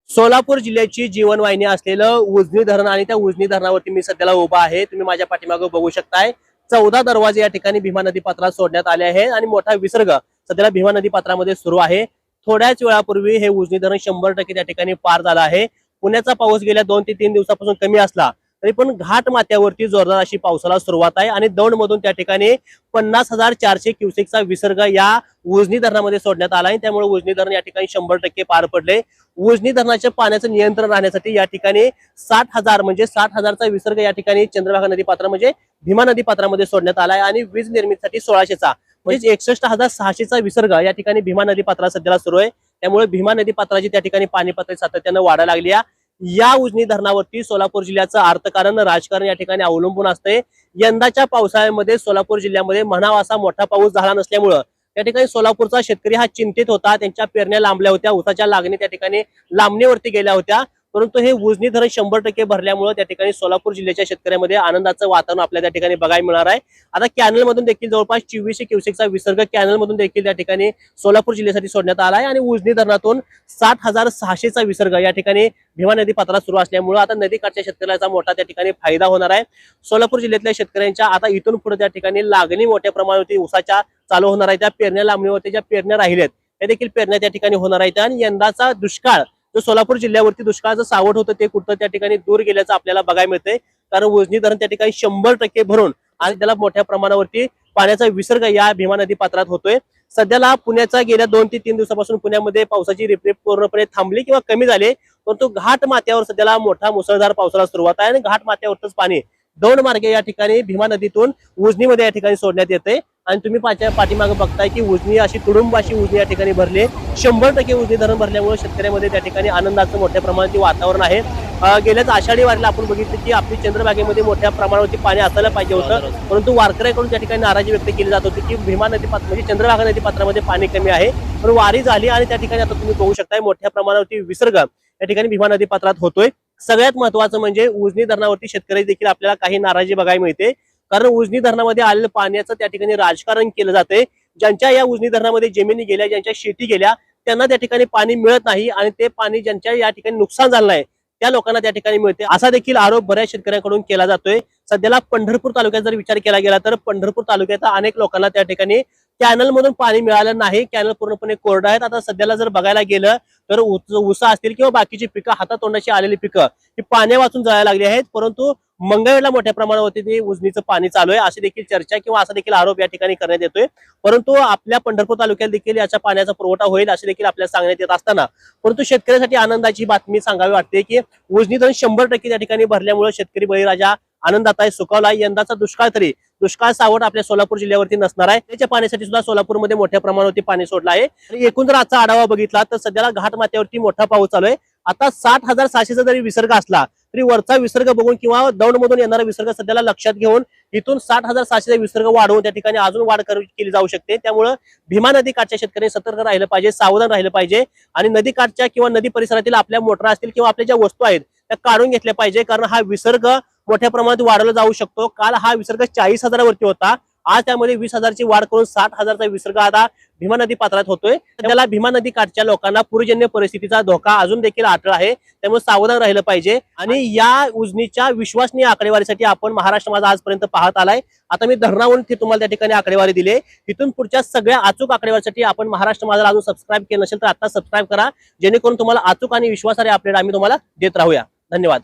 सोलापूर जिल्ह्याची जीवनवाहिनी असलेलं उजनी धरण आणि त्या उजनी धरणावरती मी सध्याला उभा आहे। तुम्ही माझ्या पाठीमागे बघू शकताय 14 दरवाजे या ठिकाणी भीमा नदी पात्रात सोडण्यात आले आहे आणि मोठा विसर्ग सध्याला भीमा नदी पात्रामध्ये सुरू आहे। थोड्याच वेळापूर्वी हे उजनी धरण 100% त्या ठिकाणी पार झालं आहे। पुण्याचा पाऊस गेल्या 2 ते 3 दिवसापासून कमी असला तरी पण घाट माथ्यावरती जोरदार अशी पावसाला सुरुवात आहे आणि दौंडमधून त्या ठिकाणी 50,400 क्युसेकचा विसर्ग या उजनी धरणामध्ये सोडण्यात आला आहे। त्यामुळे उजनी धरण या ठिकाणी 100% पार पडले। उजनी धरणाच्या पाण्याचं नियंत्रण राहण्यासाठी या ठिकाणी 60,000 म्हणजे 60,000चा विसर्ग या ठिकाणी चंद्रभागा नदी पात्र म्हणजे भीमा नदी पात्रामध्ये सोडण्यात आला आहे आणि वीज निर्मितीसाठी 1600चा म्हणजे 61,600चा विसर्ग या ठिकाणी भीमा नदी पात्रात सध्याला सुरू आहे। त्यामुळे भीमा नदी पात्राची त्या ठिकाणी पाणी पातळी सातत्याने वाढायला लागली आहे। या उजनी धरणावरती सोलापूर जिल्ह्याचं अर्थकारण राजकारण या ठिकाणी अवलंबून असते। यंदाच्या पावसाळ्यामध्ये सोलापूर जिल्ह्यामध्ये म्हणावा असा मोठा पाऊस झाला नसल्यामुळे त्या ठिकाणी सोलापूरचा शेतकरी हा चिंतित होता। त्यांच्या पेरण्या लांबल्या होत्या, ऊसाच्या लागणी त्या ठिकाणी लांबणीवरती गेल्या होत्या। परंतु हे उजनी धरण 100% भरल्यामुळे त्या ठिकाणी सोलापूर जिल्ह्याच्या शेतकऱ्यांमध्ये आनंदाचं वातावरण आपल्याला त्या ठिकाणी बघायला मिळणार आहे। आता कॅनल मधून देखील जवळपास 2400 क्युसेकचा विसर्ग कॅनल मधून देखील त्या ठिकाणी सोलापूर जिल्ह्यासाठी सोडण्यात आला आहे आणि उजनी धरणातून 60,600चा विसर्ग या ठिकाणी भीमा नदी पात्रात सुरू असल्यामुळे आता नदीकाठच्या शेतकऱ्याचा मोठा त्या ठिकाणी फायदा होणार आहे। सोलापूर जिल्ह्यातल्या शेतकऱ्यांच्या आता इथून पुढे त्या ठिकाणी लागणी मोठ्या प्रमाणावरती ऊसाच्या चालू होणार आहे। त्या पेरण्या लांबणीवरती ज्या पेरण्या राहिल्यात त्या देखील पेरण्या त्या ठिकाणी होणार आहेत आणि यंदाचा दुष्काळ जो सोलापूर जिल्ह्यावरती दुष्काळाचं सावट होतं ते कुठं त्या ठिकाणी दूर गेल्याचं आपल्याला बघायला मिळतंय। कारण उजनी धरण त्या ठिकाणी 100% भरून आणि त्याला मोठ्या प्रमाणावरती पाण्याचा विसर्ग या भीमा नदी पात्रात होतोय। सध्याला पुण्याचा गेल्या 2 ते 3 दिवसापासून पुण्यामध्ये पावसाची रिपरिप पूर्णपणे थांबली किंवा कमी झाली, परंतु घाट माथ्यावर सध्याला मोठा मुसळधार पावसाला सुरुवात आहे आणि घाट माथ्यावरच पाणी दौंड मार्गे या ठिकाणी भीमा नदीतून उजनीमध्ये या ठिकाणी सोडण्यात येते आणि तुम्ही पाठीमागे बघताय की उजनी अशी तुडुंब अशी उजनी या ठिकाणी भरली। 100% उजनी धरण भरल्यामुळे शेतकऱ्यांमध्ये त्या ठिकाणी आनंदाचं मोठ्या प्रमाणात वातावरण आहे। गेल्याच आषाढी वारीला आपण बघितलं की आपली चंद्रभागेमध्ये मोठ्या प्रमाणावरती पाणी असायला पाहिजे होतं, परंतु वारकऱ्यांकडून त्या ठिकाणी नाराजी व्यक्त केली जात होती की भीमा नदी पात्र म्हणजे चंद्रभागा नदी पात्रामध्ये पाणी कमी आहे। पण वारी झाली आणि त्या ठिकाणी आता तुम्ही बघू शकताय मोठ्या प्रमाणावरती विसर्ग या ठिकाणी भीमा नदी पात्रात होतोय। सगळ्यात महत्वाचं म्हणजे उजनी धरणावरती शेतकरी देखील आपल्याला काही नाराजी बघायला मिळते, कारण उजनी धरणामध्ये आलेलं पाण्याचं त्या ठिकाणी राजकारण केलं जाते। ज्यांच्या या उजनी धरणामध्ये जमिनी गेल्या, ज्यांच्या शेती गेल्या त्यांना त्या ठिकाणी पाणी मिळत नाही आणि ते पाणी ज्यांच्या या ठिकाणी नुकसान झालं आहे त्या लोकांना त्या ठिकाणी मिळते, असा देखील आरोप बऱ्याच शेतकऱ्यांकडून केला जातोय। सध्याला पंढरपूर तालुक्यात जर विचार केला गेला तर पंढरपूर तालुक्यात अनेक लोकांना त्या ठिकाणी कॅनल मधून पाणी मिळालं नाही। कॅनल पूर्णपणे कोरडं आहेत। आता सध्याला जर बघायला गेलं तर ऊस असतील किंवा बाकीची पिकं हातातोंडाची आलेली पिकं ही पाण्या वाचून जायला लागली आहेत, परंतु मंगळवेढला मोठ्या प्रमाणावरती ते उजनीचं पाणी चालू आहे अशी देखील चर्चा किंवा असा देखील आरोप या ठिकाणी करण्यात येतोय। परंतु आपल्या पंढरपूर तालुक्यात देखील याचा पाण्याचा पुरवठा होईल असे देखील आपल्याला सांगण्यात येत असताना परंतु शेतकऱ्यांसाठी आनंदाची बातमी सांगावी वाटते की उजनी धरण 100% त्या ठिकाणी भरल्यामुळे शेतकरी बळीराजा आनंदात आहे, सुखावला। यंदाचा दुष्काळ सावट आपल्या सोलापूर जिल्ह्यावरती नसणार आहे। त्याच्या पाण्यासाठी सुद्धा सोलापूरमध्ये मोठ्या प्रमाणावरती पाणी सोडलं आहे आणि एकूण जर आजचा आढावा बघितला तर सध्याला घाट माथ्यावरती मोठा पाऊस चालू आहे। आता 60,600चा जरी विसर्ग असला तरी वरचा विसर्ग बघून किंवा दौंडमधून येणारा विसर्ग सध्याला लक्षात घेऊन इथून 60,600चा विसर्ग वाढवून त्या ठिकाणी अजून वाढ केली जाऊ शकते। त्यामुळे भीमा नदी काठच्या शेतकऱ्यांनी सतर्क राहिलं पाहिजे, सावधान राहिलं पाहिजे आणि नदी काठच्या किंवा नदी परिसरातील आपल्या मोटर असतील किंवा आपल्या ज्या वस्तू आहेत त्या काढून घेतल्या पाहिजे, कारण हा विसर्ग मोठ्या प्रमाणात वाढवला जाऊ शकतो। काल हा विसर्ग 40,000 वरती होता, आज त्यामध्ये 20,000ची वाढ करून 60,000चा विसर्ग आता भीमा नदी पात्रात होतोय। त्याला भीमा नदी काठच्या लोकांना पूरजन्य परिस्थितीचा धोका अजून देखील अटळ आहे, त्यामुळे सावधान राहिलं पाहिजे आणि या उजनीच्या विश्वसनीय आकडेवारीसाठी आपण महाराष्ट्र माझा आजपर्यंत पाहत आलाय। आता मी धरणावरून तुम्हाला त्या ठिकाणी आकडेवारी दिली। इथून पुढच्या सगळ्या अचूक आकडेवारीसाठी आपण महाराष्ट्र माझा अजून सबस्क्राईब केलं नसेल तर आता सबस्क्राईब करा, जेणेकरून तुम्हाला अचूक आणि विश्वासार्ह अपडेट आम्ही तुम्हाला देत राहूया। धन्यवाद।